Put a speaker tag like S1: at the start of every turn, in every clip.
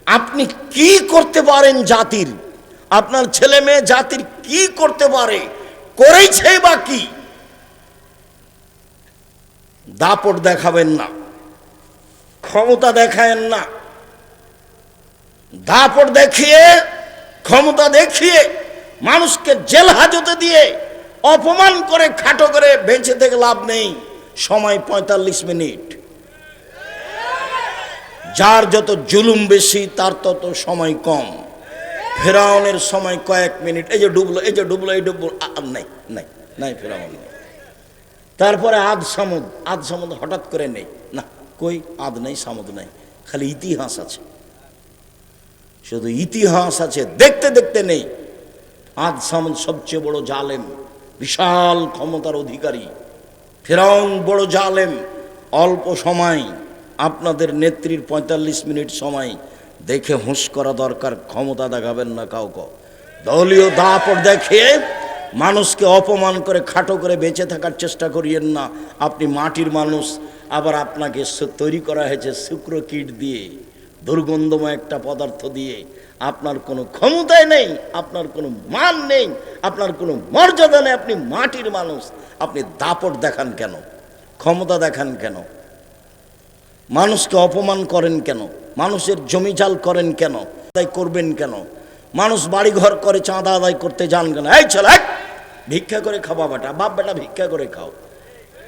S1: আপনি কি করতে পারেন জাতির? আপনার ছেলে মেয়ে জাতির কি করতে পারে? করেছে বা কি? দাপট দেখাবেন না, ক্ষমতা দেখায়েন না। দাপট দেখিয়ে, ক্ষমতা দেখিয়ে, মানুষকে জেল হাজতে দিয়ে অপমান করে খাটো করে বেঁচে থেকে লাভ নেই। সময় ৪৫ মিনিট। যার যত জুলুম বেশি তার তত সময় কম। ফেরাউনের সময় কয়েক মিনিট। এই যে ডুবলো, এই যে ডুবলো, এই ডুবলো, আর নাই নাই নাই, ফেরাউন নেই। তারপরে আদ সামুদ হঠাৎ করে নেই না, কই আদ নেই, সামুদ নেই, খালি ইতিহাস আছে, শুধু ইতিহাস আছে, দেখতে দেখতে নেই। আদ সামুদ সবচেয়ে বড় জালেম, বিশাল ক্ষমতার অধিকারী। ফেরাউন বড় জালেম। অল্প সময়, আপনাদের নেত্রীর ৪৫ মিনিট সময় দেখে হুঁশ করা দরকার। ক্ষমতা দেখাবেন না কাউকে। দলীয় দাপট দেখিয়ে মানুষকে অপমান করে খাটো করে বেঁচে থাকার চেষ্টা করিয়েন না। আপনি মাটির মানুষ, আবার আপনাকে তৈরি করা হয়েছে শুক্র কীট দিয়ে, দুর্গন্ধময় একটা পদার্থ দিয়ে। আপনার কোনো ক্ষমতাই নেই, আপনার কোনো মান নেই, আপনার কোনো মর্যাদা নেই। আপনি মাটির মানুষ, আপনি দাপট দেখান কেন? ক্ষমতা দেখান কেন? মানুষকে অপমান করেন কেন? মানুষের জমি জাল করেন কেন? আদায় করবেন কেন? মানুষ বাড়ি ঘর করে চাঁদা আদায় করতে যান কেন? এই ছেলে, ভিক্ষা করে খাওয়া বেটা, বাপ বেটা ভিক্ষা করে খাও,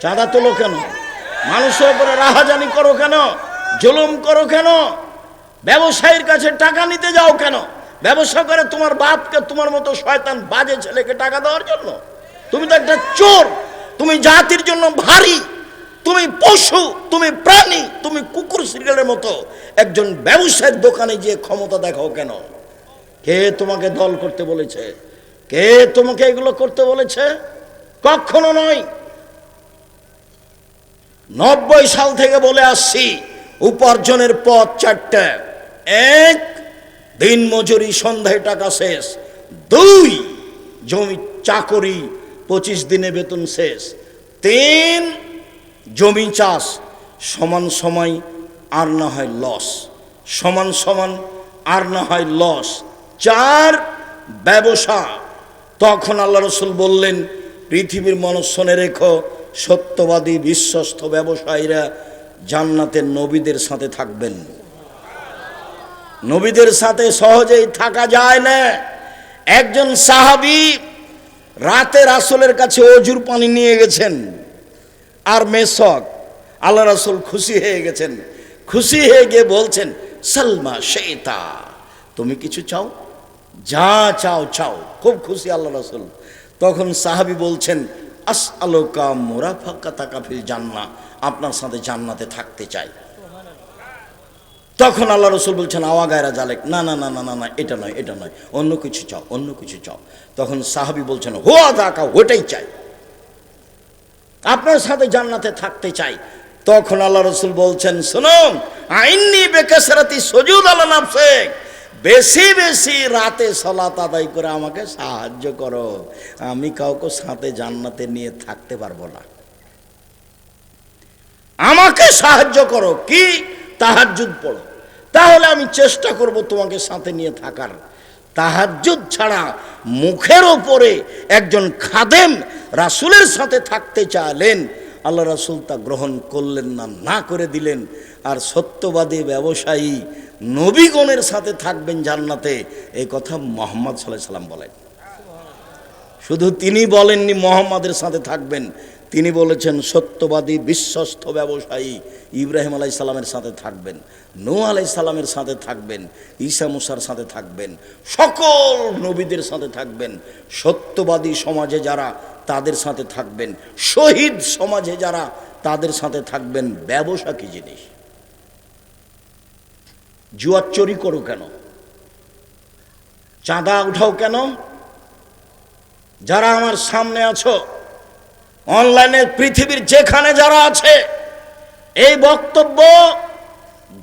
S1: চাঁদা তোলো কেন? মানুষের উপরে রাহাজানি করো কেন? জুলুম করো কেন? ব্যবসায়ীর কাছে টাকা নিতে যাও কেন? ব্যবসা করে তোমার বাপকে, তোমার মতো শয়তান বাজে ছেলেকে টাকা দেওয়ার জন্য? তুমি তো একটা চোর, তুমি জাতির জন্য ভারী, তুমি পশু, তুমি প্রাণী, তুমি কুকুর সিরিয়ালের মতো। একজন ব্যবসায়ীর দোকানে গিয়ে ক্ষমতা দেখাও কেন? কে তোমাকে দল করতে বলেছে? কে তোমাকে এগুলো করতে বলেছে? কখনো নয়। ৯০ সাল থেকে বলে আসছি, উপার্জনের পথ ৪টা। ১, দিন মজুরি, সন্ধ্যায় টাকা শেষ। ২, জমি চাকরি, ২৫ দিনে বেতন শেষ। ৩, জমি চাষ, সমান সময় আর না হয় লস, সমান সমান আর না হয় লস। ৪, ব্যবসা। তখন আল্লাহ রসুল বললেন, পৃথিবীর মানুষ শুনে রেখো, সত্যবাদী বিশ্বস্ত ব্যবসায়ীরা জান্নাতের নবীদের সাথে থাকবেন। নবীদের সাথে সহজেই থাকা যায় না। একজন সাহাবী রাতে রাসূলের কাছে অজুর পানি নিয়ে গেছেন আর মেসক। আল্লাহ রাসূল খুশি হয়ে গেছেন। খুশি হয়ে গিয়ে বলছেন, সালমা শেতা, তুমি কিছু চাও? যা চাও চাও। খুব খুশি আল্লাহ রাসূল। তখন সাহাবী বলছেন, আসআলুকা মুরাফাকাতাকা ফিল জান্নাহ, আপনার সাথে জান্নাতে থাকতে চাই। তখন আল্লাহ রসুল বলছেন, আওয়া গায়রা জালেক, না না না না না না, এটা নয়, এটা নয়, অন্য কিছু চাও, অন্য কিছু চাও। তখন সাহাবী বলছেন, হুয়া দাকা, ওটাই চাই, আপনার সাথে জান্নাতে থাকতে চাই। তখন আল্লাহ রসুল বলছেন, শুনুন, আইন্নি বেকাসরাতি সুজুদ আলা নাফসিক, বেশি বেশি রাতে সালাত আদায় করে আমাকে সাহায্য করো, আমি কাউকে সাথে জান্নাতে নিয়ে থাকতে পারবো না, আমাকে সাহায্য করো। কি? তাহাজ্জুদ পড়ো, তাহলে আমি চেষ্টা করব তোমাকে সাথে নিয়ে থাকার। তাহাজ্জুদ ছাড়া মুখের ওপরে একজন খাদেম রাসূলের সাথে থাকতে চাইলেন, আল্লাহ রাসূল তা গ্রহণ করলেন না, না করে দিলেন। আর সত্যবাদী ব্যবসায়ী নবীগণের সাথে থাকবেন জান্নাতে, এই কথা মুহাম্মদ সাল্লাল্লাহু আলাইহি সাল্লাম বলেন। শুধু তিনি বলেননি মুহাম্মাদের সাথে থাকবেন, তিনি বলেছেন সত্যবাদী বিশ্বস্ত ব্যবসায়ী ইব্রাহিম আলাইহিস সালামের সাথে থাকবেন, নূহ আলাইহিস সালামের সাথে থাকবেন, ঈসা মুসার সাথে থাকবেন, সকল নবীদের সাথে থাকবেন। সত্যবাদী সমাজে যারা, তাদের সাথে থাকবেন। শহীদ সমাজে যারা, তাদের সাথে থাকবেন। ব্যবসা কি জিনিস? জুয়ার চুরি করো কেন? চাঁদা উঠাও কেন? যারা আমার সামনে আছো, অনলাইনে পৃথিবীর যেখানে যারা আছে, এই বক্তব্য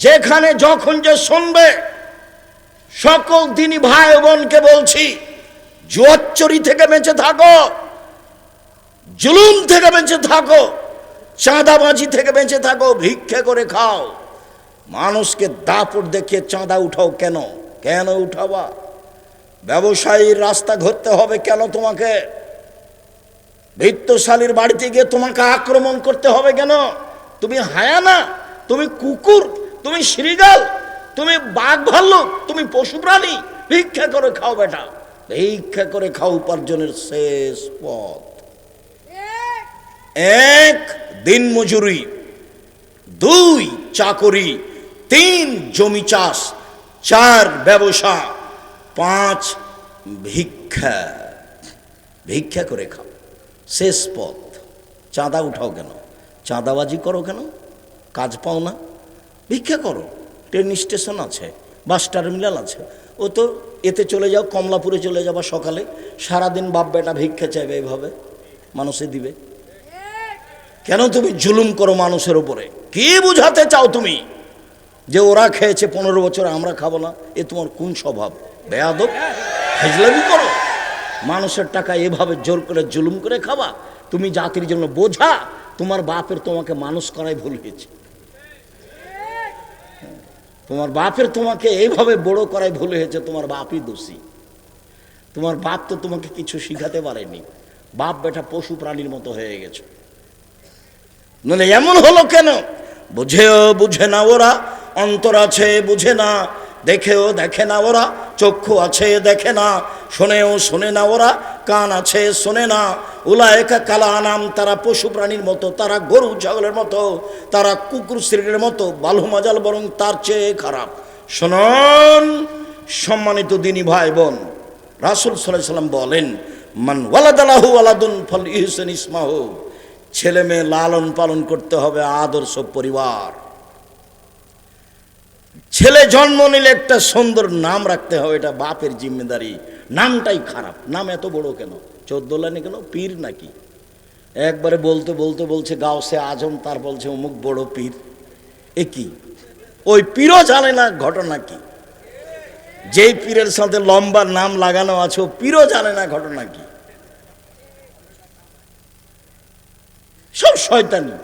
S1: যেখানে যখন যে শুনবে, সকল দিনী ভাই বোনকে বলছি, জুয়ার চুরি থেকে বেঁচে থাকো, জুলুম থেকে বেঁচে থাকো, চাঁদাবাজি থেকে বেঁচে থাকো, ভিক্ষা করে খাও। মানুষকে দাপট দেখিয়ে চাঁদা উঠাও কেন? কেন উঠাবা? ব্যবসায়ীর রাস্তা ঘুরতে হবে কেন তোমাকে? বৃত্তশালীর বাড়িতে গিয়ে তোমাকে আক্রমণ করতে হবে কেন? তুমি হায়ানা, তুমি কুকুর, তুমি শৃগাল, তুমি বাঘ ভাল্লুক, তুমি পশু প্রাণী। ভিক্ষা করে খাও বেটা, ভিক্ষা করে খাও উপার্জনের শেষ পথ। এক, দিন মজুরি, দুই, চাকরি, তিন, জমি চাষ, চার, ব্যবসা, পাঁচ, ভিক্ষা। ভিক্ষা করে খাও, শেষ পথ। চাঁদা উঠাও কেন? চাঁদাবাজি করো কেন? কাজ পাও না? ভিক্ষা করো। ট্রেন স্টেশন আছে, বাস টার্মিনাল আছে, ও তো এতে চলে যাও, কমলাপুরে চলে যাবা সকালে, সারাদিন বাপ বেটা ভিক্ষা চাইবে, এইভাবে মানুষে দিবে কেন? তুমি জুলুম করো মানুষের উপরে। কি বুঝাতে চাও তুমি যে ওরা খেয়েছে 15 বছর আমরা খাবো না? এ তোমার কোন স্বভাব? বেয়াদব, ফাজলামি করো। মানুষের টাকা এভাবে জোর করে জুলুম করে খাবা? তুমি জাতির জন্য বোঝা। তোমার বাপের তোমাকে মানুষ করাই ভুল হয়েছে। তোমার বাপের তোমাকে এইভাবে বড় করাই ভুল হয়েছে। তোমার বাপই দোষী। তোমার বাপ তো তোমাকে কিছু শিখাতে পারেনি। বাপ বেটা পশু প্রাণীর মতো হয়ে গেছে। নইলে এমন হলো কেন? বুঝেও বুঝে না ওরা, অন্তর আছে বুঝে না, দেখেও দেখে না ওরা, চক্ষু আছে দেখে না, শোনেও শোনে না ওরা, কান আছে শোনে না। উলায়েকা কালা আনাম, তারা পশু প্রাণীর মতো, তারা গরু ছাগলের মতো, তারা কুকুর শ্রেণীর মতো, বালু মাজাল বরং তার চেয়ে খারাপ। শুনুন সম্মানিত দিনী ভাই বোন, রাসূল সাল্লাল্লাহু আলাইহি ওয়াসাল্লাম বলেন, মান ওয়ালাদালাহু ওয়ালাদুন ফাল ইহসান ইসমাহু, ছেলে মেয়ে লালন পালন করতে হবে আদর্শ পরিবার। ছেলে জন্ম নিলে একটা সুন্দর নাম রাখতে হবে, এটা বাপের জিম্মেদারি। নামটাই খারাপ। নাম এত বড় কেন? 14 লাইনে কেন? পীর নাকি? একবারে বলতে বলতে বলছে গাউসে আজম, তার বলছে অমুক বড় পীর। এ কি? ওই পীরও জানে না ঘটনা কি। যেই পীরের সাথে লম্বা নাম লাগানো আছে ও পীরও জানে না ঘটনা কি। সব শয়তানি।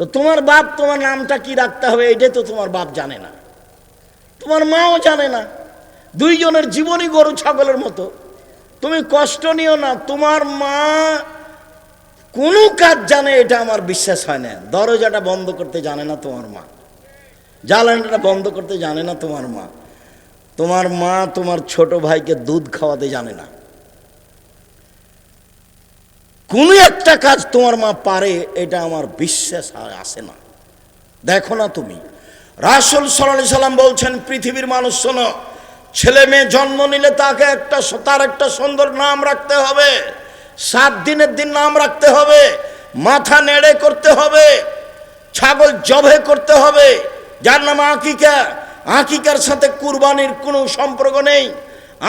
S1: তো তোমার বাপ তোমার নামটা কি রাখতে হবে এটাই তো তোমার বাপ জানে না, তোমার মাও জানে না। দুইজনের জীবনই গরু ছাগলের মতো। তুমি কষ্ট নিও না। তোমার মা কোনো কাজ জানে এটা আমার বিশ্বাস হয় না। দরজাটা বন্ধ করতে জানে না তোমার মা, জ্বালানিটা বন্ধ করতে জানে না তোমার মা। তোমার মা তোমার ছোট ভাইকে দুধ খাওয়াতে জানে না। কোনো একটা কাজ তোমার মা পারে এটা আমার বিশ্বাস আসে না। দেখো না তুমি, রাসূল সাল্লাল্লাহু আলাইহি সাল্লাম বলছেন, পৃথিবীর মানুষ শোনো, ছেলে মেয়ে জন্ম নিলে তাকে তার একটা সুন্দর নাম রাখতে হবে। 7 দিনের দিন নাম রাখতে হবে, মাথা নেড়ে করতে হবে, ছাগল জবে করতে হবে, যার নাম আকিকা। আকিকার সাথে কুরবানির কোনো সম্পর্ক নেই।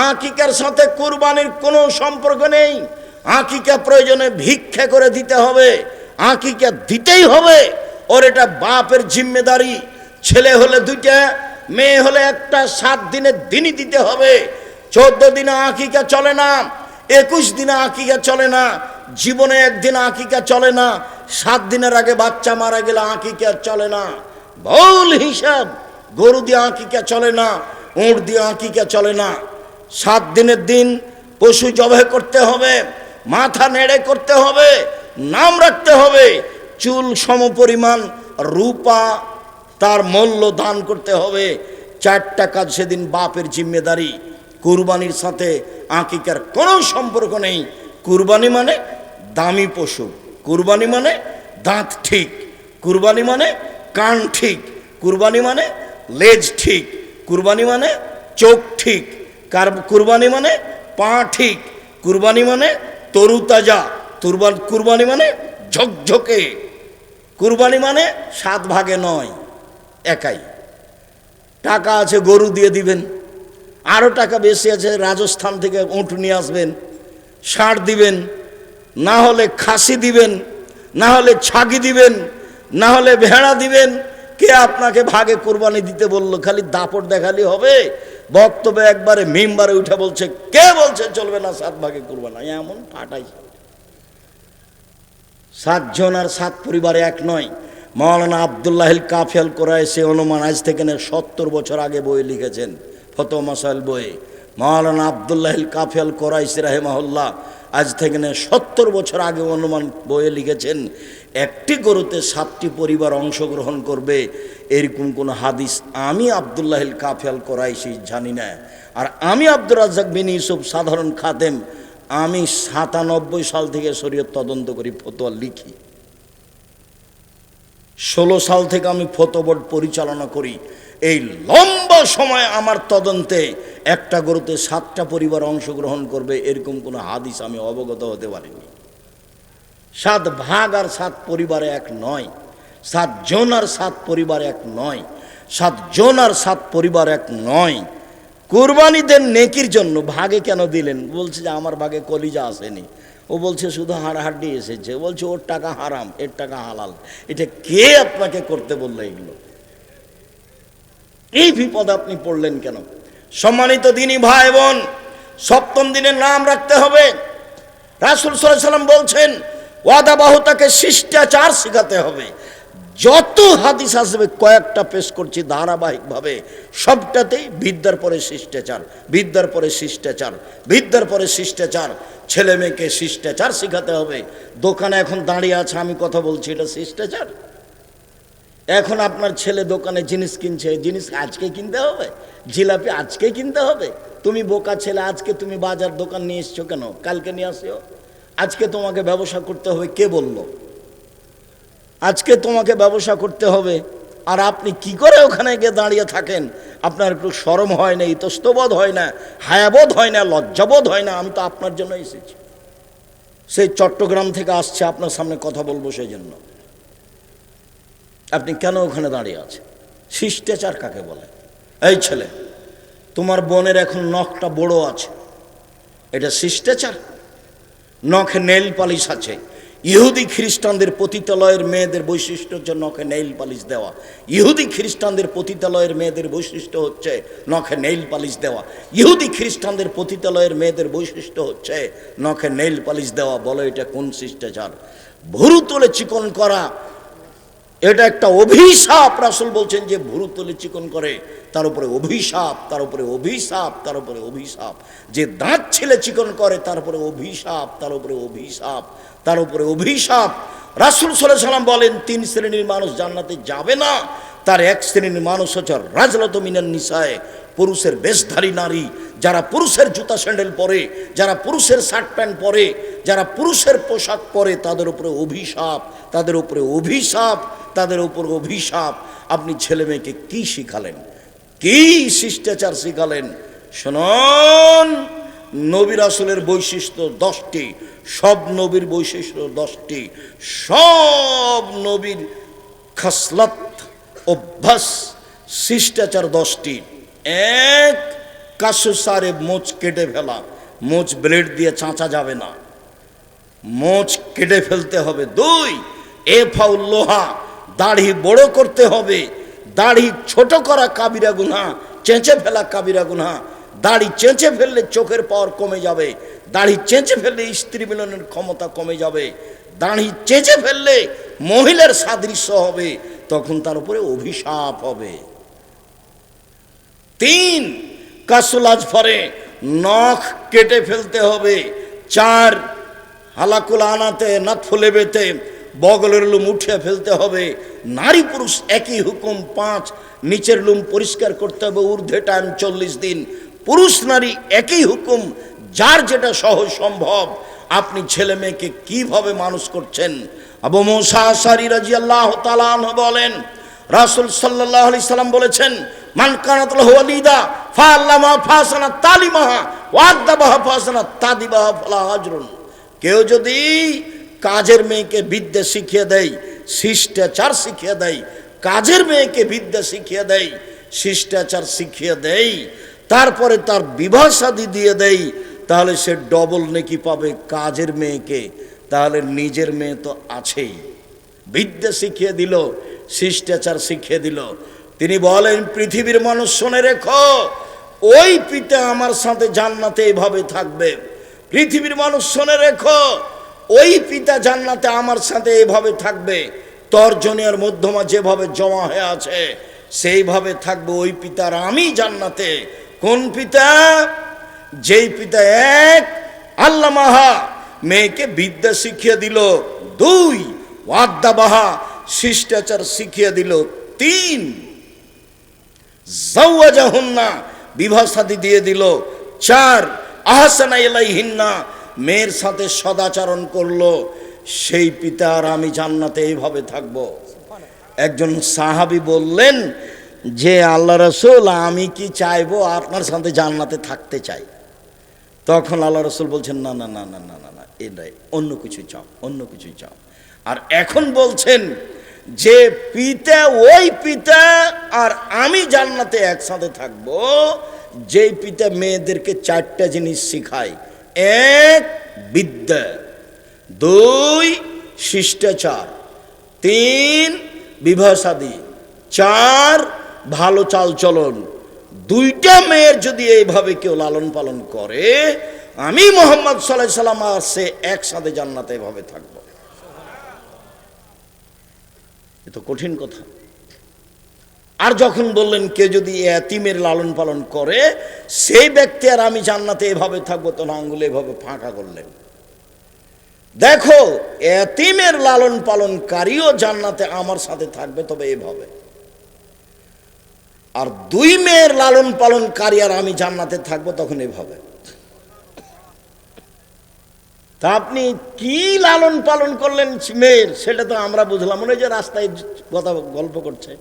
S1: আকিকার সাথে কুরবানির কোনো সম্পর্ক নেই। আকিকা প্রয়োজনে ভিক্ষা করে দিতে হবে, আকিকা দিতেই হবে। ওর এটা বাপের জিম্মেদারি। ছেলে হলে 2টা, মেয়ে হলে একটা। 7 দিনের দিনই দিতে হবে। 14 দিনে আকিকা চলে না, 21 দিনে আকিকা চলে না, জীবনে একদিন আকিকা চলে না। 7 দিনের আগে বাচ্চা মারা গেলে আকিকা চলে না। ভুল হিসাব। গরু দিয়ে আকিকা চলে না, উট দিয়ে আকিকা চলে না। 7 দিনের দিন পশু জবাই করতে হবে, মাথা নেড়ে করতে হবে, নাম রাখতে হবে, চুল সমপরিমাণ রূপা তার মূল্য দান করতে হবে। 4টা কাজ সেদিন বাপের জিম্মেদারি। কুরবানির সাথে আকিকার কোনো সম্পর্ক নেই। কুরবানি মানে দামি পশু, কুরবানি মানে দাঁত ঠিক, কুরবানি মানে কান ঠিক, কুরবানি মানে লেজ ঠিক, কুরবানি মানে চোখ ঠিক, কুরবানি মানে পা ঠিক, কুরবানি মানে তরুতাজা, কুরবানি মানে ঝকঝকে, কুরবানি মানে 7 ভাগে 9, একাই। টাকা আছে গরু দিয়ে দিবেন, আরও টাকা বেশি আছে রাজস্থান থেকে উট নিয়ে আসবেন, ষাঁড় দিবেন, না হলে খাসি দিবেন, না হলে ছাগি দিবেন, না হলে ভেড়া দিবেন। কে আপনাকে ভাগে কুরবানি দিতে বললো? খালি দাপট দেখালি হবে? বক্তব্যে একবারে মিম্বারে উঠে বলছে, কে বলছে চলবে না 7 ভাগে কুরবানি? এমন ফাটাই। 7 জন আর 7 পরিবারে এক নয়। মাওলানা আব্দুল্লাহিল কাফিয়াল কোরাইশি অনুমান আজ থেকে 70 বছর আগে বই লিখেছেন, ফতোয়া মাসাইল বইয়ে। মাওলানা আব্দুল্লাহিল কাফিয়াল কোরাইশি রাহিমাহুল্লাহ আজ থেকে 70 বছর আগে অনুমান বইয়ে লিখেছেন, একটি গরুতে 7টি পরিবার অংশগ্রহণ করবে, এরকম কোনো হাদিস আমি আব্দুল্লাহিল কাফিয়াল কোরাইশি জানি না। আর আমি আব্দুর রাজ্জাক বিন ইউসুফ সাধারণ খাদেম, আমি 97 সাল থেকে শরীয়ত তদন্ত করি, ফতোয়া লিখি। 16 সাল থেকে আমি ফতোয়া বোর্ড পরিচালনা করি। এই লম্বা সময় আমার তদন্তে একটা গরুতে 7টা পরিবার অংশগ্রহণ করবে এরকম কোনো হাদিস আমি অবগত হতে পারিনি। 7 ভাগ আর 7 পরিবারে এক নয়, 7 জন আর 7 পরিবার এক নয়, 7 জন আর 7 পরিবার এক নয়। কুরবানি দেন নেকির জন্য, ভাগে কেন দিলেন? বলছে যে আমার ভাগে কলিজা আসেনি। ও বলছে শুধু হাড়হাড্ডি এসেছে। বলছে ওর টাকা হারাম, এর টাকা হালাল। এটা কে আপনাকে করতে বললো এগুলো? এই বিপদ আপনি পড়লেন কেন? সম্মানিত দিনী ভাই বোন, 7ম দিনের নাম রাখতে হবে। রাসূল সাল্লাল্লাহু আলাইহি ওয়াসাল্লাম বলছেন ওয়াদাবাহুতাকে শিষ্টাচার শেখাতে হবে। যত হাদিস আসবে কয়েকটা পেশ করছি ধারাবাহিকভাবে, সবটাতেই বিদ্যার পরে শিষ্টাচার, বিদ্যার পরে শিষ্টাচার, বিদ্যার পরে শিষ্টাচার। ছেলে মেয়েকে শিষ্টাচার শেখাতে হবে। দোকানে এখন দাঁড়িয়ে আছে, আমি কথা বলছি, এটা শিষ্টাচার? এখন আপনার ছেলে দোকানে জিনিস কিনছে, জিনিস আজকে কিনতে হবে? জিলাপি আজকে কিনতে হবে? তুমি বোকা ছেলে, আজকে তুমি বাজার দোকান নিয়ে এসছো কেন? কালকে নিয়ে আসিও। আজকে তোমাকে ব্যবসা করতে হবে, কে বললো? আজকে তোমাকে ব্যবসা করতে হবে। আর আপনি কি করে ওখানে গিয়ে দাঁড়িয়ে থাকেন? আপনার একটু শরম হয় না, ইতস্তবোধ হয় না, হায়াবোধ হয় না, লজ্জাবোধ হয় না? আমি তো আপনার জন্য এসেছি, সেই চট্টগ্রাম থেকে আসছে আপনার সামনে কথা বলবো, সেই জন্য। আপনি কেন ওখানে দাঁড়িয়ে আছেন? শিষ্টাচার কাকে বলে? এই ছেলে, তোমার বোনের এখন নখটা বড় আছে, এটা শিষ্টাচার? নখে নেইল পালিশ আছে। ইহুদি খ্রিস্টানদের পতিতালয়ের মেয়েদের বৈশিষ্ট্য হচ্ছে নখে নেইল পালিশ দেওয়া। ইহুদি খ্রিস্টানদের পতিতালয়ের মেয়েদের বৈশিষ্ট্য হচ্ছে নখে নেইল পালিশ দেওয়া। ইহুদি খ্রিস্টানদের পতিতালয়ের মেয়েদের বৈশিষ্ট্য হচ্ছে নখে নেইল পালিশ দেওয়া। বলো এটা কোন শিষ্টাচার? ভুরু তুলে চিকন করা, এটা একটা অভিশাপ। রাসূল বলছেন যে ভুরু তুলে চিকন করে তার উপরে অভিশাপ, তার উপরে অভিশাপ, তার উপরে অভিশাপ। যে দাঁত ছিলে চিকন করে তার উপরে অভিশাপ, তার উপরে অভিশাপ, তার উপরে অভিশাপ। রাসূল সাল্লাল্লাহু আলাইহি ওয়াসাল্লাম বলেন 3 শ্রেণীর মানুষ জান্নাতে যাবে না। তার 1 শ্রেণীর মানুষ হচ্ছে রাজলাতু মিনান নিসায়ে, পুরুষের বেশধারী নারী, যারা পুরুষের জুতা স্যান্ডেল পরে, যারা পুরুষের শার্ট প্যান্ট পরে, যারা পুরুষের পোশাক পরে, তাদের উপরে অভিশাপ, তাদের উপরে অভিশাপ, তাদের উপর অভিশাপ। আপনি ছেলে মেয়েকে কি শিখালেন? কি শিষ্টাচার শিখালেন? শুনুন, নবী রাসূলের বৈশিষ্ট্য 10টি, সব নবীর বৈশিষ্ট্য 10টি, সব নবীর খাসলত, অভ্যাস, শিষ্টাচার 10টি। 1, কাশুসারে মোচ কেটে ফেলা। মোচ ব্লেড দিয়ে চাঁচা যাবে না, মোচ কেটে ফেলতে হবে। 2, এফাউল লোহা, দাড়ি বড় করতে হবে। দাড়ি ছোট করা কাবিরা গুনাহ, চেঁচে ফেলা কাবিরা গুনাহ। দাড়ি চেঁচে ফেললে চোখের পাওয়ার কমে যাবে, দাড়ি চেঁচে ফেললে স্ত্রী মিলনের ক্ষমতা কমে যাবে, দাড়ি চেঁচে ফেললে মহিলার সাদৃশ্য হবে, তখন তার উপরে অভিশাপ হবে। 3, কাসুল আজফারে, নখ কেটে ফেলতে হবে। 4, হালাকুল আনাতে, নাতফুলে বেতে, বগলের লুম উঠিয়ে ফেলতে হবে। নারী পুরুষ একই হুকুম। 5, নিচের লুম পরিষ্কার করতে হবে, ঊর্ধ্বে টাইম 40 দিন। পুরুষ নারী একই হুকুম, যার যেটা সহজ সম্ভব। আপনি ছেলে মেয়েকে কিভাবে মানুষ করছেন? আবু মুসা আশআরী রাদিয়াল্লাহু তাআলা আনহু বলেন, রাসূল সাল্লাল্লাহু আলাইহি সাল্লাম বলেছেন, মান কানাত লাহু ওয়ালিদা ফাআল্লামা ফাসানা তালিমাহা ওয়া আদাবাহা ফাসানা তাদিবাহা ফালা আজরুন। কেউ যদি কাজের মেয়েকে বিদ্যা শিখিয়ে দেয়, শিষ্টাচার শিখিয়ে দেয়, কাজের মেয়েকে বিদ্যা শিখিয়ে দেয়, শিষ্টাচার শিখিয়ে দেয়, তারপরে তার বিবাহ শাদী দিয়ে দেয়, তাহলে সে ডবল নেকি পাবে কাজের মেয়েকে। তাহলে নিজের মেয়ে তো আছেই, বিদ্যা শিখিয়ে দিল, শিষ্টাচার শিখিয়ে দিল। তিনি বলেন, পৃথিবীর মানুষ শুনে রেখো, ওই পিতা আমার সাথে জান্নাতে এইভাবে থাকবে। পৃথিবীর মানুষ শুনে রেখো, ওই পিতা জান্নাতে আমার সাথে এইভাবে থাকবে। তর্জনী আর মধ্যমা যেভাবে জমা হয়ে আছে সেইভাবে থাকবো ওই পিতার আমি জান্নাতে। কোন পিতা? যেই পিতা এক আল্লাহ মাহা মেয়েকে বিদ্যা শিখিয়ে দিল, 2 ওয়াদ্দাবাহা শিষ্টাচার শিখিয়ে দিল, 3 জাওয়াজাহুন্না বিবাহ শাদী দিয়ে দিল, 4 আহসানা ইলাইহিন্না মেয়ের সাথে সদাচরণ করলো। সেই পিতা আর আমি জান্নাতে এইভাবে থাকব। একজন সাহাবী বললেন যে আল্লাহ রাসূল, আমি কি চাইবো আপনার সাথে জান্নাতে থাকতে চাই। তখন আল্লাহ রাসূল বলছেন না না না না না না না, এটাই অন্য কিছু চাও, অন্য কিছু চাও। আর এখন বলছেন যে পিতা, ওই পিতা আর আমি জান্নাতে একসাথে থাকব যেই পিতা মেয়েদেরকে 4টা জিনিস শিখায়। 1 বিদ্যা, 2 শিষ্টাচার, 3 বিবাহ শাদী, 4 ভালো চালচলন। 2টা মেয়ের যদি এইভাবে কেউ লালন পালন করে, আমি মুহাম্মদ সাল্লাল্লাহু আলাইহি সাল্লাম আসে একসাথে জান্নাতে এভাবে থাকবো। এ তো কঠিন কথা। আর যখন বললেন কে যদি এতিমের লালন পালন করে, সেই ব্যক্তি আর আমি জান্নাতে এভাবে থাকবো, তো আঙ্গুলে এভাবে ফাঁকা করলেন। দেখো, এতিমের লালন পালনকারীও জান্নাতে আমার সাথে থাকবে, তবে এভাবে। আর 2 মেয়ের লালন পালনকারী আর আমি জান্নাতে থাকবো, তখন এভাবে। তা আপনি কি লালন পালন করলেন মেয়ের, সেটা তো আমরা বুঝলাম। মনে হয় যে রাস্তায় কথা গল্প করছে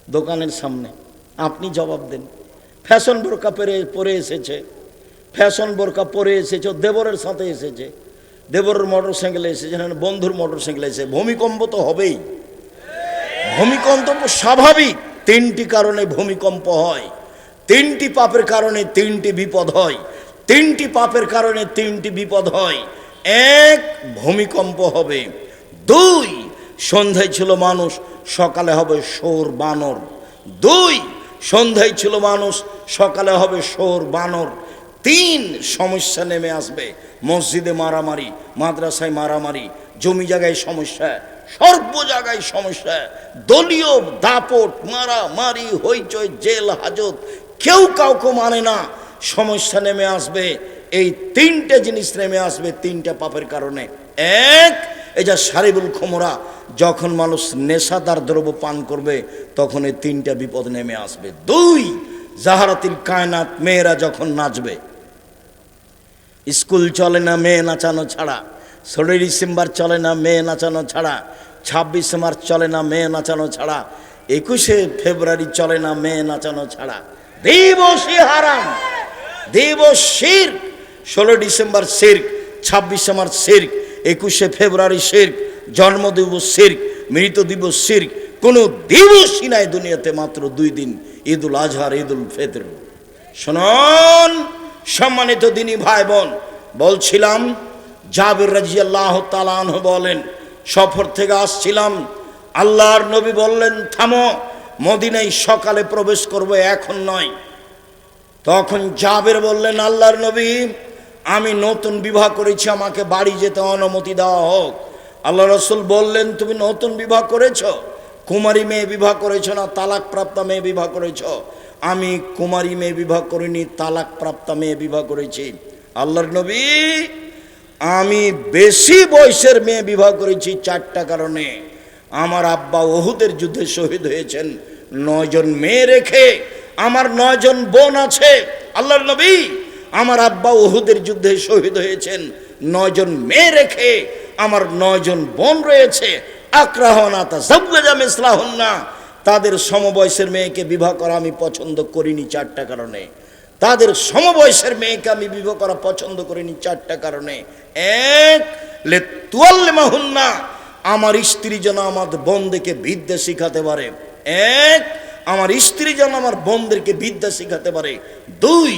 S1: দোকানের সামনে, আপনি জবাব দেন। ফ্যাশন বোরকা পরে এসেছে, ফ্যাশন বোরকা পরে এসেছে, দেবরের সাথে এসেছে, দেবরের মোটর সাইকেলে এসেছে, বন্ধুর মোটর সাইকেলে এসেছে। ভূমিকম্প তো হবেই, ভূমিকম্প স্বাভাবিক। 3টি কারণে ভূমিকম্প হয়, 3টি পাপের কারণে 3টি বিপদ হয়, 3টি পাপের কারণে 3টি বিপদ হয়। 1 ভূমিকম্প হবে, 2 সন্ধ্যায় ছিল মানুষ, সকালে হবে শোর বানর, 2 সন্ধ্যায় ছিল মানুষ, সকালে হবে শোর বানর, 3 সমস্যা নেমে আসবে। মসজিদে মারামারি, মাদ্রাসায় মারামারি, জমি জায়গায় সমস্যা, সর্ব জায়গায় সমস্যা, দলীয় দাপট, মারামারি, হইচই, জেল হাজত, কেউ কাউকে মানে না। সমস্যা নেমে আসবে, এই 3টে জিনিস নেমে আসবে 3টা পাপের কারণে। 1 এই যা শারিবুল খুমরা, যখন মানুষ নেশাদার দ্রব্য পান করবে তখন এই 3টা বিপদ নেমে আসবে। 2 জাহারাতিল কায়নাত, মেয়েরা যখন নাচবে। স্কুল চলে না মেয়ে নাচানো ছাড়া, 16 ডিসেম্বর চলে না মেয়ে নাচানো ছাড়া, 26 মার্চ চলে না মেয়ে নাচানো ছাড়া, 21শে ফেব্রুয়ারি চলে না মেয়ে নাচানো ছাড়া। দিবসই হারাম, দিবস শিরক। 16 ডিসেম্বর শিরক, 26শে মার্চ শিরক, 21শে ফেব্রুয়ারি শিরক, জন্মদিবস শিরক, মৃত দিবস শিরক। কোনো দিবসই নাই দুনিয়াতে, মাত্র 2 দিন, ঈদুল আজহা, ঈদুল ফিতর। শুনুন সম্মানিত দিনী ভাই বোন, বলছিলাম জাবির রাদিয়াল্লাহু তাআলা আনহু বলেন, সফর থেকে আসছিলাম, আল্লাহর নবী বললেন থামো, মদিনায় সকালে প্রবেশ করব, এখন নয়। তখন জাবির বললেন, আল্লাহর নবী, আমি নতুন বিবাহ করেছি, আমাকে বাড়ি যেতে অনুমতি দেওয়া হোক। আল্লাহ রাসূল বললেন, তুমি নতুন বিবাহ করেছো, কুমারী মেয়ে বিবাহ করেছো না তালাক প্রাপ্তা মেয়ে বিবাহ করেছো? আমি কুমারী মেয়ে বিবাহ করিনি, তালাক প্রাপ্তা মেয়ে বিবাহ করেছি। আল্লাহর নবী, আমি বেশি বয়সের মেয়ে বিবাহ করেছি 4টা কারণে। আমার আব্বা উহুদের যুদ্ধে শহীদ হয়েছেন, 9 জন মেয়ে রেখে। আমার 9 জন বোন আছে। আল্লাহর নবী, আমার আব্বা উহুদের যুদ্ধে শহীদ হয়েছেন, 9 জন মেয়ে রেখে। আমার 9 জন বোন রয়েছে। আকরাহনা তাযাওয়াজা মিসলাহুন্না, তাদের সমবয়সের মেয়েকে বিবাহ করা আমি পছন্দ করিনি 4টা কারণে। তাদের সমবয়সের মেয়েকে আমি বিবাহ করা পছন্দ করিনি 4টা কারণে। 1 লিতুআল্লিমাহুন্না, আমার স্ত্রী যেন আমার বোনদেরকে বিদ্যা শিখাতে পারে। 1 আমার স্ত্রী যেন আমার বোনদেরকে বিদ্যা শিখাতে পারে। 2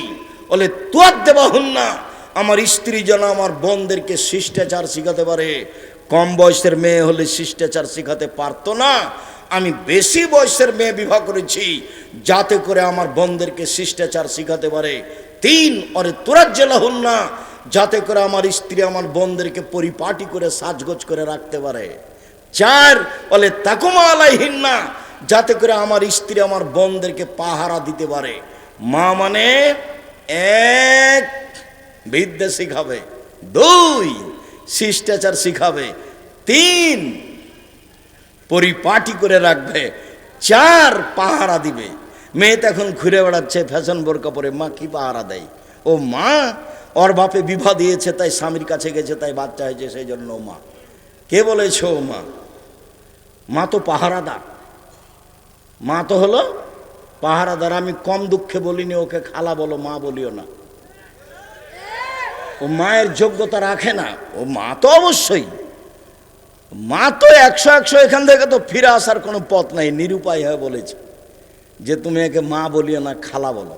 S1: বলে তুআদ্দিবাহুন্না, আমার স্ত্রী যেন আমার বোনদেরকে শিষ্টাচার শিখাতে পারে। কম বয়সের মেয়ে হলে শিষ্টাচার শিখাতে পারতো না, আমি বেশি বয়সের মেয়ে বিবাহ করেছি যাতে করে আমার বোনদেরকে শিষ্টাচার শিখাতে পারে। 3 অরে তুরাজ্জালাহুন্না, যাতে করে আমার স্ত্রী আমার বোনদেরকে পরিপাটি করে সাজগোজ করে রাখতে পারে। 4 বলে তাকুমা আলাইহিন্না, যাতে করে আমার স্ত্রী আমার বোনদেরকে পাহারা দিতে পারে। মা মানে 1 বিদ্যা শিখাবে, 2 শিষ্টাচার শিখাবে, 3 পরিপাটি করে রাখবে, 4 পাহারা দিবে। মেয়ে তো এখন ঘুরে বেড়াচ্ছে ফ্যাশন বোরকা পরে, মা কি পাহারা দেয়? ও মা, ওর বাপে বিবাহ দিয়েছে তাই স্বামীর কাছে গেছে তাই বাচ্চা হয়েছে সেই জন্য মা। কে বলেছ মা? মা তো পাহারাদার, মা তো হলো পাহারাদার। আমি কম দুঃখে বলিনি ওকে খালা বলো, মা বলিও না। ও মায়ের যোগ্যতা রাখে না, ও মা তো অবশ্যই মা তো 100 এখান থেকে তো ফিরে আসার কোনো পথ নাই, নিরুপায় হয়ে বলেছে যে তুমি একে মা বলিও না, খালা বলো।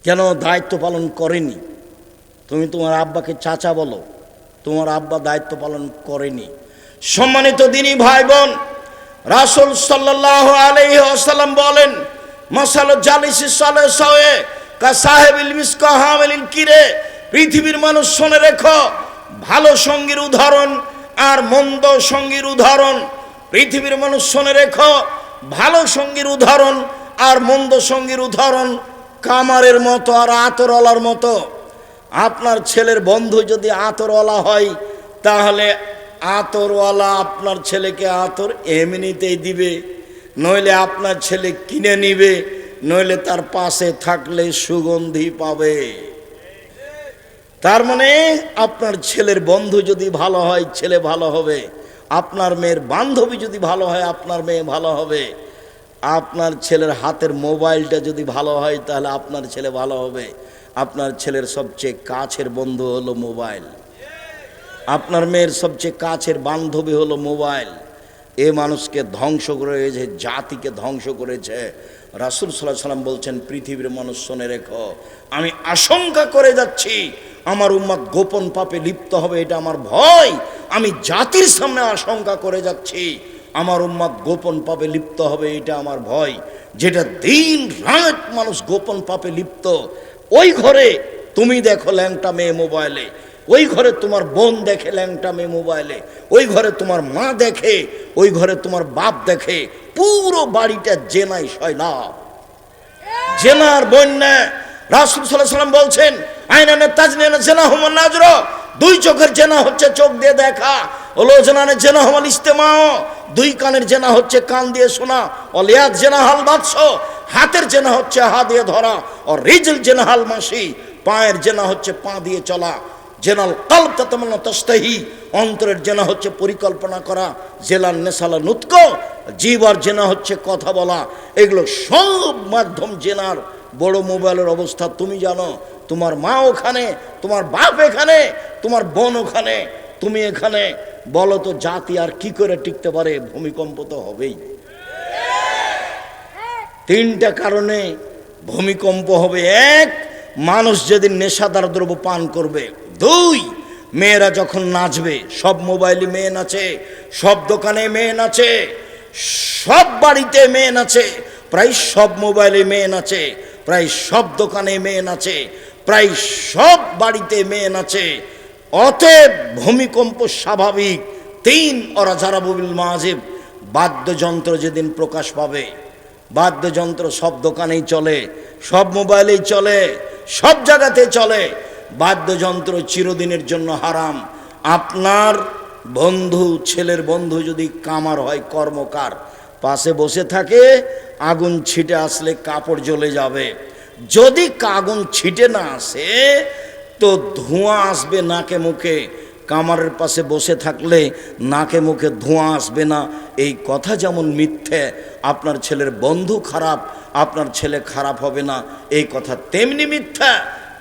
S1: কেন? দায়িত্ব পালন করেনি। তুমি তোমার আব্বাকে চাচা বলো, তোমার আব্বা দায়িত্ব পালন করেনি। সম্মানিত দিনী ভাই বোন, রাসূল সাল্লাল্লাহু আলাইহি ওয়াসাল্লাম বলেন, মাসালু জালিসি সালেহে কা সাহেবিল মিসক হামিলিল কিরে। পৃথিবীর মানুষ শুনে রেখো, ভালো সঙ্গীর উদাহরণ আর মন্দ সঙ্গীর উদাহরণ। পৃথিবীর মানুষ শুনে রেখো, ভালো সঙ্গীর উদাহরণ আর মন্দ সঙ্গীর উদাহরণ কামারের মতো আর আতরওয়ালার মতো। আপনার ছেলের বন্ধু যদি আতরওয়ালা হয়, তাহলে আতরওয়ালা আপনার ছেলেকে আতর এমনিতেই দিবে, নইলে আপনার ছেলে কিনে নিবে, নইলে তার পাশে থাকলে সুগন্ধি পাবে। তার মানে আপনার ছেলের বন্ধু যদি ভালো হয়, ছেলে ভালো হবে। আপনার মেয়ের বান্ধবী যদি ভালো হয়, আপনার মেয়ে ভালো হবে। আপনার ছেলের হাতের মোবাইলটা যদি ভালো হয়, তাহলে আপনার ছেলে ভালো হবে। আপনার ছেলের সবচেয়ে কাছের বন্ধু হলো মোবাইল, আপনার মেয়ের সবচেয়ে কাছের বান্ধবী হলো মোবাইল। এ মানুষকে ধ্বংস করেছে, জাতিকে ধ্বংস করেছে। রাসূল সাল্লাল্লাহু আলাইহি ওয়াসাল্লাম বলছেন, পৃথিবীর মানুষ শুনে রেখো, আমি আশঙ্কা করে যাচ্ছি আমার উম্মত গোপন পাপে লিপ্ত হবে, এটা আমার ভয়। আমি জাতির সামনে আশঙ্কা করে যাচ্ছি আমার উম্মত গোপন পাপে লিপ্ত হবে, এটা আমার ভয়। যেটা দিন রাত মানুষ গোপন পাপে লিপ্ত, ওই ঘরে তুমি দেখো ল্যাংটা মেয়ে মোবাইলে, ওই ঘরে তোমার বোন দেখে ল্যাংটা মেয়ে মোবাইলে, ওই ঘরে তোমার মা দেখে, ওই ঘরে তোমার বাপ দেখে, পুরো বাড়িটা জেনাই সয়লাভ, জেনার বন্যা। রাসূল সাল্লাল্লাহু আলাইহি ওয়াসাল্লাম বলছেন, আইনানে তাজনিনা জিনাহুম নাজর, 2 চোখের জেনা হচ্ছে চোখ দিয়ে দেখা, ওলো জেনানে জেনা হল ইস্তেমাও, 2 কানের জেনা হচ্ছে কান দিয়ে শোনা, অলিয়াত জেনা হাল বাদশ, হাতের জেনা হচ্ছে হাত দিয়ে ধরা, আর রিজল জেনা হাল মাসি, পায়ের জেনা হচ্ছে পা দিয়ে চলা। জেনাল কলব তাতামান্না তাস্তাহি, অন্তরের জেনা হচ্ছে পরিকল্পনা করা। জেলার নেশালা নুতক, জিহ্বার জেনা হচ্ছে কথা বলা। এগুলো সব মাধ্যম জেনার। বড় মোবাইলের অবস্থা তুমি জানো, তোমার মা ওখানে, তোমার বাপ এখানে, তোমার বোন ওখানে, তুমি এখানে। বলো তো জাতি আর কি করে টিকতে পারে? ভূমিকম্প তো হবেই। 3টা কারণে ভূমিকম্প হবে। 1, মানুষ যেদিন নেশাদার দ্রব্য পান করবে। 2, মেয়েরা যখন নাচবে, সব মোবাইলে মেয়ে নাচে, সব দোকানে মেয়ে নাচে, সব বাড়িতে মেয়ে নাচে, প্রায় সব মোবাইলে মেয়ে নাচে, প্রায় সব দোকানে মেয়ে নাচে, প্রায় সব বাড়িতে মেয়ে নাচে। অতএব ভূমিকম্প স্বাভাবিক। 3, ওরা যারা বিল মাজিব, বাদ্যযন্ত্র যেদিন প্রকাশ পাবে, বাদ্যযন্ত্র সব দোকানেই চলে, সব মোবাইলেই চলে, সব জায়গাতে চলে। বাদ্যযন্ত্র চিরদিনের জন্য হারাম। আপনার বন্ধু, ছেলের বন্ধু যদি কামার হয়, কর্মকার, পাশে বসে থাকে, আগুন ছিটে আসলে কাপড় জ্বলে যাবে। যদি আগুন ছিটে না আসে তো ধোঁয়া আসবে নাকে মুখে। কামারের পাশে বসে থাকলে নাকে মুখে ধোঁয়া আসবে না, এই কথা যেমন মিথ্যে, আপনার ছেলের বন্ধু খারাপ, আপনার ছেলে খারাপ হবে না, এই কথা তেমনি মিথ্যা।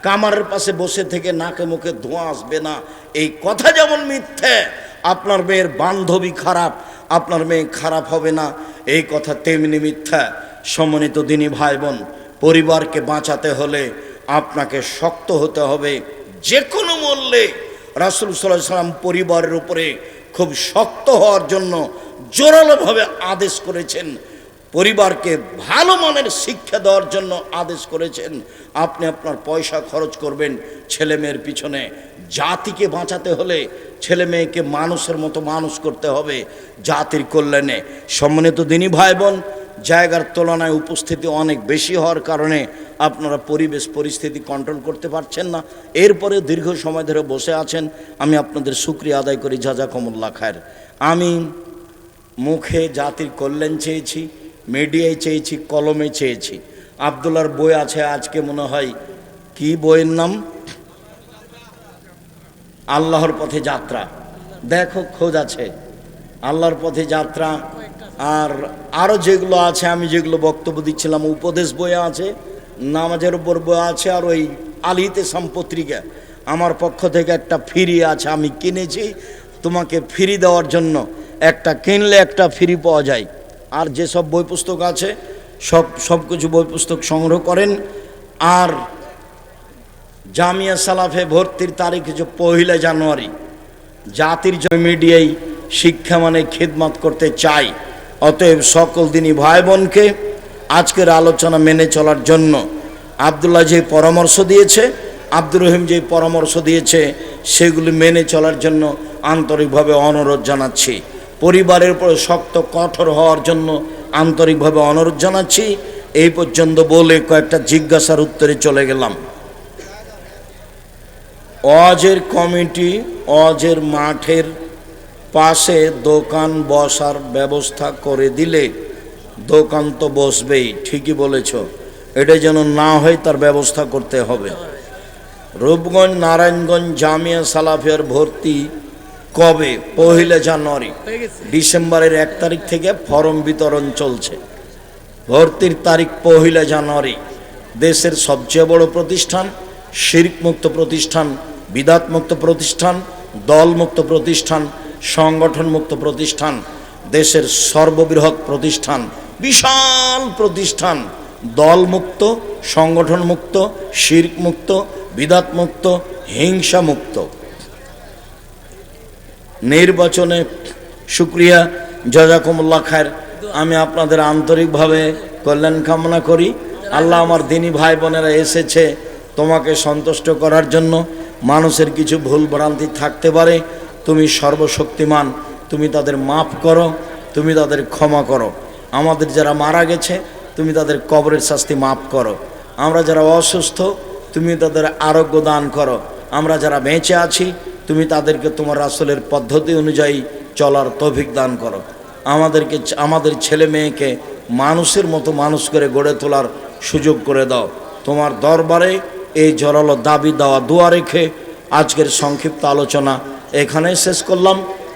S1: কামারের পাশে বসে থেকে নাকে মুখে ধোঁয়া আসবে না, এই কথা যেমন মিথ্যে। আপনার মেয়ের বান্ধবী খারাপ, আপনার মেয়ে খারাপ হবে না, এই কথা তেমনি মিথ্যা। সম্মানিত দিনী ভাই বোন, পরিবারকে বাঁচাতে হলে আপনাকে শক্ত হতে হবে যে কোনো মূল্যে। রাসূল সাল্লাল্লাহু আলাইহি ওয়াসাল্লাম পরিবারের উপরে খুব শক্ত হওয়ার জন্য জোরালোভাবে আদেশ করেছেন। পরিবারকে ভালো মানের শিক্ষা দেওয়ার জন্য আদেশ করেছেন। আপনি আপনার পয়সা খরচ করবেন ছেলে মেয়ের পিছনে। জাতিকে বাঁচাতে হলে ছেলে মেয়েকে মানুষের মতো মানুষ করতে হবে জাতির কল্যাণে। সম্মানিত দিনী ভাই বোন, জায়গার তুলনায় উপস্থিতি অনেক বেশি হওয়ার কারণে আপনারা পরিবেশ পরিস্থিতি কন্ট্রোল করতে পারছেন না, এরপরে দীর্ঘ সময় ধরে বসে আছেন। আমি আপনাদের শুকরিয়া আদায় করি, জাযাকুমুল্লাহ খায়ের। আমি মুখে জাতির কল্যাণ চেয়েছি, মিডিয়ায় চেয়েছি, কলমে চেয়েছি। আব্দুল্লাহর বই আছে, আজকে মনে হয় কি বইয়ের নাম, আল্লাহর পথে যাত্রা। দেখো খোঁজ আছে, আল্লাহর পথে যাত্রা। আর আরও যেগুলো আছে, আমি যেগুলো বক্তব্য দিচ্ছিলাম, উপদেশ বইয়ে আছে, নামাজের উপর বই আছে, আর ওই আলিতে সম্পত্রিকা আমার পক্ষ থেকে একটা ফ্রি আছে, আমি কিনেছি তোমাকে ফ্রি দেওয়ার জন্য। একটা কিনলে একটা ফ্রি পাওয়া যায়। আর যেসব বই পুস্তক আছে সব কিছু বই পুস্তক সংগ্রহ করেন। আর জামিয়া সালাফে ভর্তির তারিখ হচ্ছে 1 জানুয়ারি। জাতির জন্য মিডিয়ায় শিক্ষা মানে খিদমত করতে চাই। অতএব সকল দিনী ভাই বোনকে আজকের আলোচনা মেনে চলার জন্য আব্দুল্লাহ যে পরামর্শ দিয়েছে, আব্দুর রহিম যে পরামর্শ দিয়েছে, সেগুলি মেনে চলার জন্য আন্তরিকভাবে অনুরোধ জানাচ্ছি। পরিবারের উপর শক্ত কঠোর হওয়ার জন্য আন্তরিকভাবে অনুরোধ জানাচ্ছি। এই পর্যন্ত বলে কয়েকটা জিজ্ঞাসার উত্তরে চলে গেলাম। ওয়াজের কমিটি ওয়াজের মাঠের পাশে দোকান বসার ব্যবস্থা করে দিলে দোকান তো বসবেই, ঠিকই বলেছ। এটা যেন না হয় তার ব্যবস্থা করতে হবে। রূপগঞ্জ নারায়ণগঞ্জ জামিয়া সালাফিয়ার ভর্তি কবে? 1 জানুয়ারি। ডিসেম্বরের 1 তারিখ থেকে ফর্ম বিতরণ চলছে। ভর্তির তারিখ 1 জানুয়ারি। দেশের সবচেয়ে বড় প্রতিষ্ঠান, শিরক মুক্ত প্রতিষ্ঠান, বিদাত মুক্ত প্রতিষ্ঠান, দলমুক্ত প্রতিষ্ঠান, সংগঠন মুক্ত প্রতিষ্ঠান, দেশের সর্ববৃহৎ প্রতিষ্ঠান, বিশাল প্রতিষ্ঠান, দলমুক্ত, সংগঠন মুক্ত, শিরক মুক্ত, বিদাত মুক্ত, হিংসা মুক্ত। নির্বাচনে শুকরিয়া, জাযাকুমুল্লাহ খায়ের। আমি আপনাদের আন্তরিকভাবে কল্যাণ কামনা করি। আল্লাহ আমার দিনী ভাই বোনেরা এসেছে তোমাকে সন্তুষ্ট করার জন্য। মানুষের কিছু ভুল ভ্রান্তি থাকতে পারে, তুমি সর্বশক্তিমান, তুমি তাদের মাফ করো, তুমি তাদের ক্ষমা করো। আমাদের যারা মারা গেছে তুমি তাদের কবরের শাস্তি মাফ করো। আমরা যারা অসুস্থ তুমি তাদের আরোগ্য দান করো। আমরা যারা বেঁচে আছি তুমি তাদেরকে তোমার রাসূলের পদ্ধতি অনুযায়ী চলার তৌফিক দান করো। আমাদের ছেলে মেয়েকে মানুষের মতো মানুষ করে গড়ে তোলার সুযোগ করে দাও। তোমার দরবারে এই জোরালো দাবি দেওয়া দোয়া রেখে আজকের সংক্ষিপ্ত আলোচনা এখানেই শেষ করলাম।